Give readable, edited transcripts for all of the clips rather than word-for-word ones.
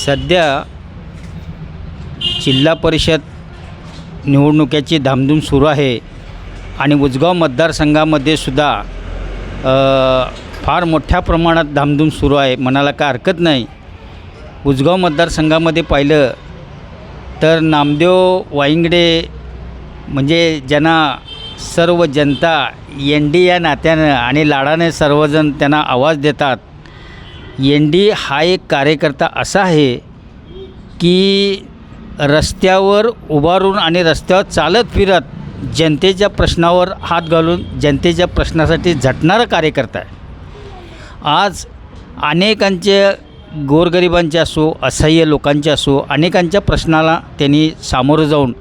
सध्या जिल्हा परिषद निवडणुकीची धामधूम सुरू आहे आणि उजगाव मतदारसंघामध्ये सुद्धा फार मोठ्या प्रमाणात धामधूम सुरू आहे, म्हणायला काय हरकत नाही। उजगाव मतदारसंघामध्ये पाहिलं तर नामदेव वायंगडे म्हणजे ज्यांना सर्व जनता एनडी या नात्यानं आणि लाडाने सर्वजण त्यांना आवाज देतात। एनडी हा एक कार्यकर्ता असा आहे की रस्त्यावर उभारून आणि रस्त्यावर चालत फिरत जनतेच्या प्रश्नावर हात घालून जनतेच्या प्रश्नासाठी झटणारा कार्यकर्ता आहे। आज अनेकांचे गोरगरिबांचे असो, असहाय्य लोकांचे असो, अनेकांच्या प्रश्नाला त्यांनी सामोरं जाऊन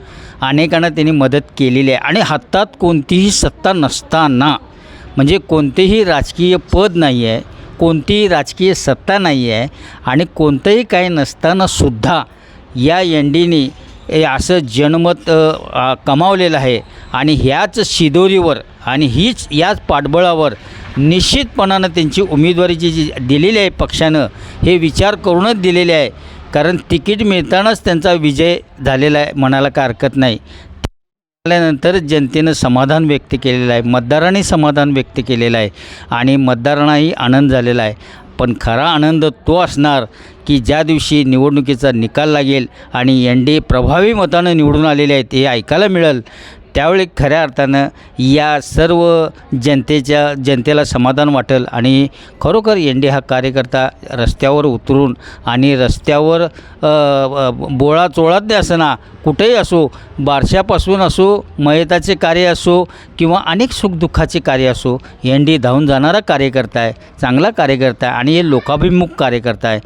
अनेकांना त्यांनी मदत केलेली आहे आणि हातात कोणतीही सत्ता नसताना, म्हणजे कोणतेही राजकीय पद नाही आहे, कोणतीही राजकीय सत्ता नाही आहे आणि कोणतंही काही नसतानासुद्धा या एनडीने असं जनमत कमावलेलं आहे आणि ह्याच शिदोरीवर आणि याच पाठबळावर निश्चितपणानं त्यांची उमेदवारीची जी दिलेली आहे पक्षानं, हे विचार करूनच दिलेले आहे, कारण तिकीट मिळतानाच त्यांचा विजय झालेला आहे, म्हणायला काय हरकत नाही। त्यानंतर जनतेनं समाधान व्यक्त केलेलं आहे, मतदारांनी समाधान व्यक्त केलेलं आहे आणि मतदारांनाही आनंद झालेला आहे। पण खरा आनंद तो असणार की ज्या दिवशी निवडणुकीचा निकाल लागेल आणि एनडी प्रभावी मतानं निवडून आलेले आहेत हे ऐकायला मिळेल, त्यावेळी खऱ्या अर्थानं या सर्व जनतेला समाधान वाटेल आणि खरोखर एनडी हा कार्यकर्ता रस्त्यावर उतरून आणि रस्त्यावर बोळा चोळात असं ना कुठेही असो, बारशापासून असो, मयताचे कार्य असो किंवा अनेक सुखदुःखाचे कार्य असो, एनडी धावून जाणारा कार्यकर्ता आहे, चांगला कार्यकर्ता आहे आणि हे लोकाभिमुख कार्यकर्ता आहे।